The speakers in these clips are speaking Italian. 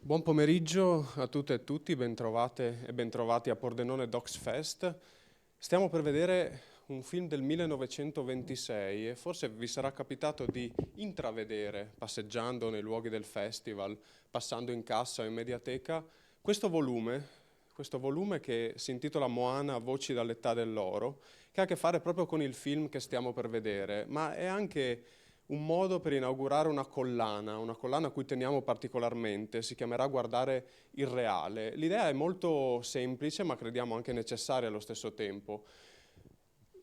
Buon pomeriggio a tutte e tutti, bentrovate e bentrovati a Pordenone Docs Fest. Stiamo per vedere un film del 1926 e forse vi sarà capitato di intravedere, passeggiando nei luoghi del festival, passando in cassa o in mediateca, questo volume che si intitola Moana, Voci dall'età dell'oro, che ha a che fare proprio con il film che stiamo per vedere, ma è anche un modo per inaugurare una collana a cui teniamo particolarmente, si chiamerà Guardare il reale. L'idea è molto semplice, ma crediamo anche necessaria allo stesso tempo.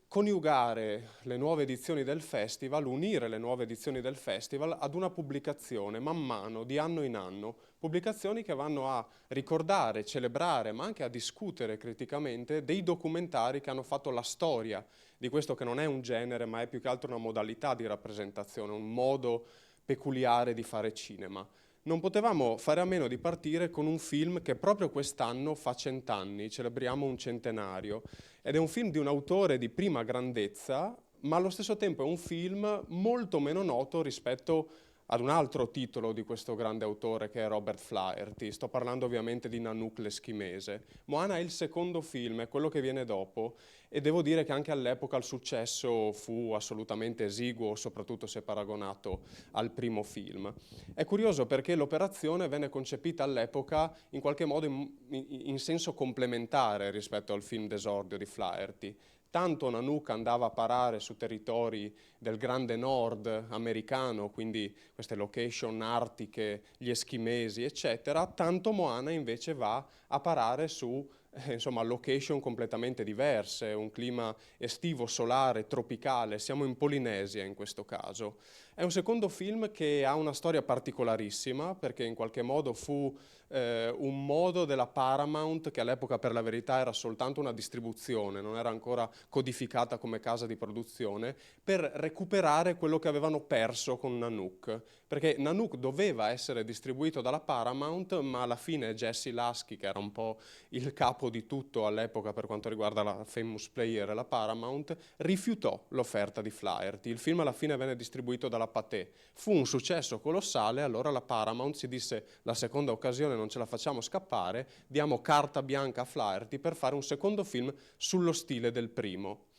Coniugare le nuove edizioni del festival, unire le nuove edizioni del festival ad una pubblicazione man mano, di anno in anno, pubblicazioni che vanno a ricordare, celebrare, ma anche a discutere criticamente dei documentari che hanno fatto la storia di questo che non è un genere, ma è più che altro una modalità di rappresentazione, un modo peculiare di fare cinema. Non potevamo fare a meno di partire con un film che proprio quest'anno fa 100 anni, celebriamo un centenario, ed è un film di un autore di prima grandezza, ma allo stesso tempo è un film molto meno noto rispetto ad un altro titolo di questo grande autore che è Robert Flaherty. Sto parlando ovviamente di Nanook l'Eschimese. Moana è il secondo film, è quello che viene dopo, e devo dire che anche all'epoca il successo fu assolutamente esiguo, soprattutto se paragonato al primo film. È curioso perché l'operazione venne concepita all'epoca in qualche modo in senso complementare rispetto al film d'esordio di Flaherty. Tanto Nanook andava a parare su territori del grande nord americano, quindi queste location artiche, gli eschimesi, eccetera, tanto Moana invece va a parare su insomma, location completamente diverse, un clima estivo, solare, tropicale, siamo in Polinesia in questo caso. È un secondo film che ha una storia particolarissima perché in qualche modo fu un modo della Paramount, che all'epoca per la verità era soltanto una distribuzione, non era ancora codificata come casa di produzione, per recuperare quello che avevano perso con Nanook. Perché Nanook doveva essere distribuito dalla Paramount, ma alla fine Jesse Lasky, che era un po' il capo di tutto all'epoca per quanto riguarda la Famous Player e la Paramount, rifiutò l'offerta di Flaherty. Il film alla fine venne distribuito dalla Pathé. Fu un successo colossale, allora la Paramount si disse la seconda occasione non ce la facciamo scappare, diamo carta bianca a Flaherty per fare un secondo film sullo stile del primo.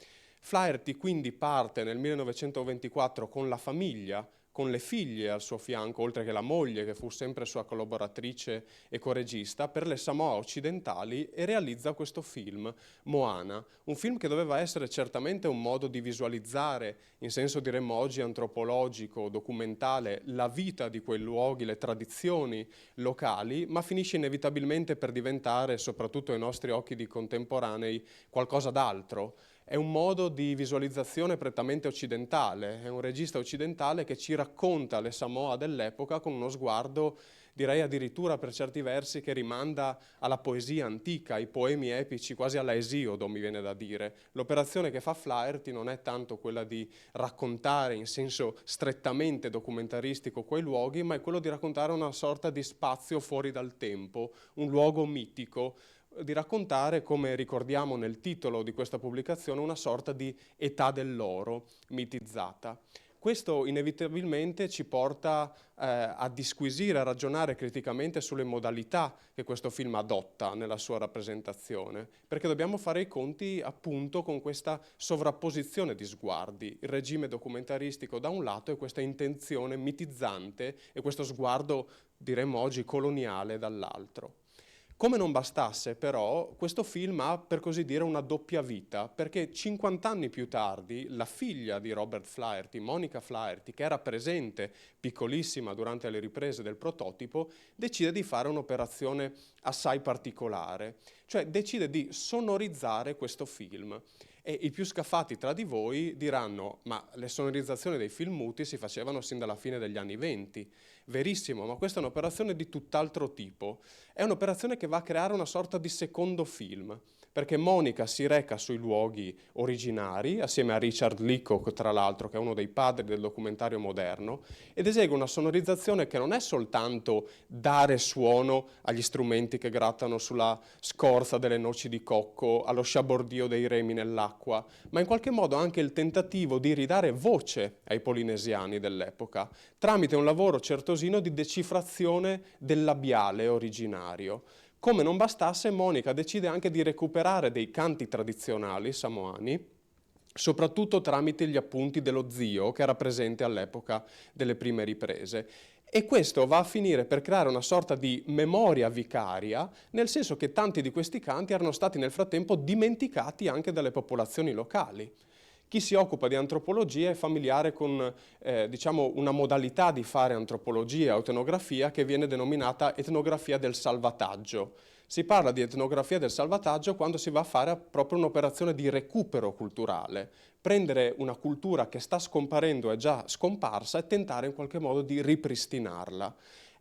Flaherty quindi parte nel 1924 con la famiglia, con le figlie al suo fianco, oltre che la moglie che fu sempre sua collaboratrice e coregista, per le Samoa occidentali e realizza questo film, Moana, un film che doveva essere certamente un modo di visualizzare, in senso diremmo oggi antropologico, documentale, la vita di quei luoghi, le tradizioni locali, ma finisce inevitabilmente per diventare, soprattutto ai nostri occhi di contemporanei, qualcosa d'altro. È un modo di visualizzazione prettamente occidentale, è un regista occidentale che ci racconta le Samoa dell'epoca con uno sguardo, direi addirittura per certi versi, che rimanda alla poesia antica, ai poemi epici, quasi alla Esiodo, mi viene da dire. L'operazione che fa Flaherty non è tanto quella di raccontare in senso strettamente documentaristico quei luoghi, ma è quello di raccontare una sorta di spazio fuori dal tempo, un luogo mitico, di raccontare, come ricordiamo nel titolo di questa pubblicazione, una sorta di età dell'oro mitizzata. Questo inevitabilmente ci porta a disquisire, a ragionare criticamente sulle modalità che questo film adotta nella sua rappresentazione, perché dobbiamo fare i conti appunto con questa sovrapposizione di sguardi, il regime documentaristico da un lato e questa intenzione mitizzante e questo sguardo, diremmo oggi, coloniale dall'altro. Come non bastasse però, questo film ha per così dire una doppia vita, perché 50 anni più tardi la figlia di Robert Flaherty, Monica Flaherty, che era presente piccolissima durante le riprese del prototipo, decide di fare un'operazione assai particolare, cioè decide di sonorizzare questo film. E i più scaffati tra di voi diranno, ma le sonorizzazioni dei film muti si facevano sin dalla fine degli anni '20. Verissimo, ma questa è un'operazione di tutt'altro tipo. È un'operazione che va a creare una sorta di secondo film, perché Monica si reca sui luoghi originari, assieme a Richard Leacock, tra l'altro, che è uno dei padri del documentario moderno, ed esegue una sonorizzazione che non è soltanto dare suono agli strumenti che grattano sulla scorza delle noci di cocco, allo sciabordio dei remi nell'acqua, ma in qualche modo anche il tentativo di ridare voce ai polinesiani dell'epoca, tramite un lavoro certosino di decifrazione del labiale originario. Come non bastasse, Monica decide anche di recuperare dei canti tradizionali samoani, soprattutto tramite gli appunti dello zio che era presente all'epoca delle prime riprese. E questo va a finire per creare una sorta di memoria vicaria, nel senso che tanti di questi canti erano stati nel frattempo dimenticati anche dalle popolazioni locali. Chi si occupa di antropologia è familiare con diciamo una modalità di fare antropologia o etnografia che viene denominata etnografia del salvataggio. Si parla di etnografia del salvataggio quando si va a fare proprio un'operazione di recupero culturale, prendere una cultura che sta scomparendo, è già scomparsa, e tentare in qualche modo di ripristinarla.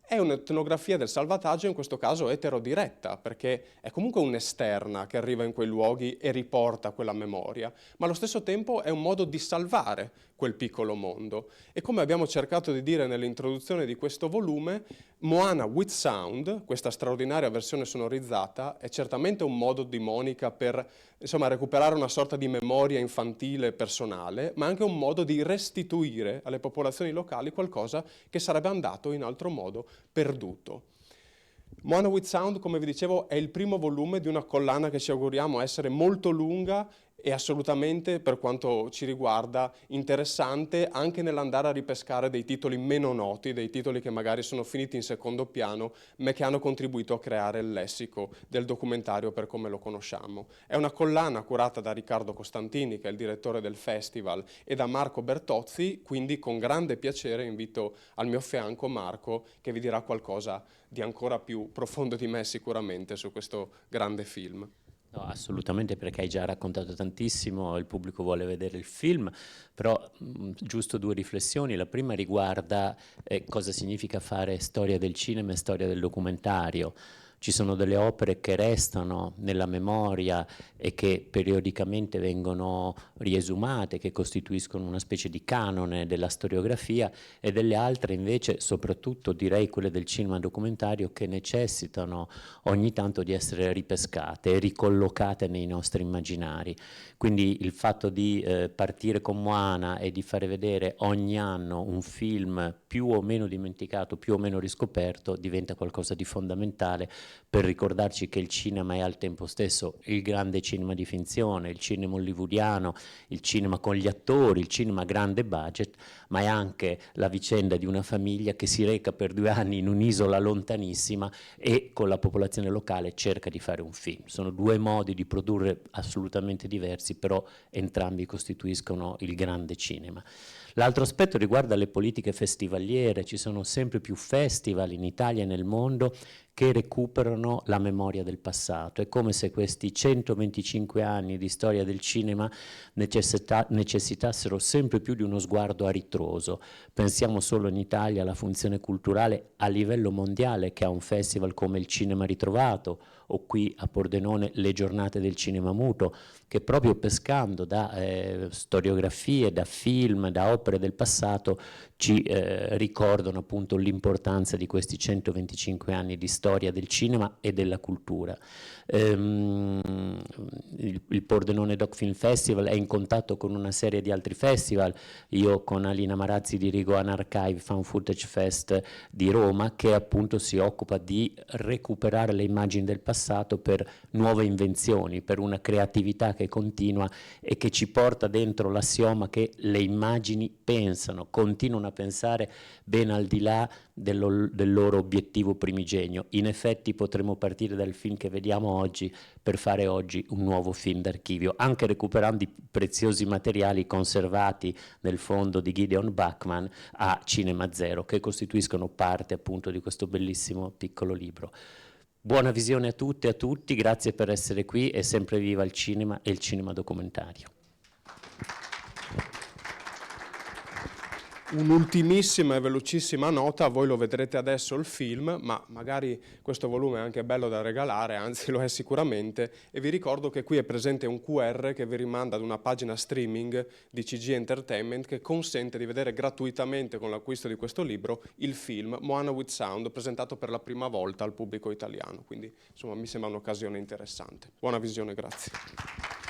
È un'etnografia del salvataggio in questo caso eterodiretta, perché è comunque un'esterna che arriva in quei luoghi e riporta quella memoria, ma allo stesso tempo è un modo di salvare quel piccolo mondo. E come abbiamo cercato di dire nell'introduzione di questo volume, Moana with Sound, questa straordinaria versione sonorizzata, è certamente un modo di Monica per recuperare una sorta di memoria infantile personale, ma anche un modo di restituire alle popolazioni locali qualcosa che sarebbe andato in altro modo perduto. Moana with Sound, come vi dicevo, è il primo volume di una collana che ci auguriamo essere molto lunga e assolutamente, per quanto ci riguarda, interessante anche nell'andare a ripescare dei titoli meno noti, dei titoli che magari sono finiti in secondo piano, ma che hanno contribuito a creare il lessico del documentario per come lo conosciamo. È una collana curata da Riccardo Costantini, che è il direttore del festival, e da Marco Bertozzi, quindi con grande piacere invito al mio fianco Marco, che vi dirà qualcosa di ancora più profondo di me sicuramente su questo grande film. No, assolutamente, perché hai già raccontato tantissimo, il pubblico vuole vedere il film, però giusto due riflessioni. La prima riguarda cosa significa fare storia del cinema e storia del documentario. Ci sono delle opere che restano nella memoria e che periodicamente vengono riesumate, che costituiscono una specie di canone della storiografia, e delle altre invece, soprattutto direi quelle del cinema documentario, che necessitano ogni tanto di essere ripescate e ricollocate nei nostri immaginari. Quindi il fatto di partire con Moana e di fare vedere ogni anno un film più o meno dimenticato, più o meno riscoperto, diventa qualcosa di fondamentale per ricordarci che il cinema è al tempo stesso il grande cinema di finzione, il cinema hollywoodiano, il cinema con gli attori, il cinema a grande budget, ma è anche la vicenda di una famiglia che si reca per 2 anni in un'isola lontanissima e con la popolazione locale cerca di fare un film. Sono due modi di produrre assolutamente diversi, però entrambi costituiscono il grande cinema. L'altro aspetto riguarda le politiche festivaliere. Ci sono sempre più festival in Italia e nel mondo che recuperano la memoria del passato. È come se questi 125 anni di storia del cinema necessitassero sempre più di uno sguardo a ritroso. Pensiamo solo in Italia alla funzione culturale a livello mondiale che ha un festival come il Cinema Ritrovato, o qui a Pordenone le giornate del cinema muto, che proprio pescando da storiografie, da film, da opere del passato ci ricordano appunto l'importanza di questi 125 anni di storia del cinema e della cultura. Il Pordenone Doc Film Festival è in contatto con una serie di altri festival. Io con Alina Marazzi dirigo An Archive Fan Footage Fest di Roma, che appunto si occupa di recuperare le immagini del passato per nuove invenzioni, per una creatività che continua e che ci porta dentro l'assioma che le immagini pensano, continuano a pensare ben al di là del loro obiettivo primigenio. In effetti potremmo partire dal film che vediamo oggi per fare oggi un nuovo film d'archivio, anche recuperando i preziosi materiali conservati nel fondo di Gideon Bachman a Cinema Zero, che costituiscono parte appunto di questo bellissimo piccolo libro. Buona visione a tutte e a tutti, grazie per essere qui e sempre viva il cinema e il cinema documentario. Un'ultimissima e velocissima nota, voi lo vedrete adesso il film, ma magari questo volume è anche bello da regalare, anzi lo è sicuramente, e vi ricordo che qui è presente un QR che vi rimanda ad una pagina streaming di CG Entertainment che consente di vedere gratuitamente con l'acquisto di questo libro il film Moana with Sound, presentato per la prima volta al pubblico italiano, quindi insomma mi sembra un'occasione interessante. Buona visione, grazie.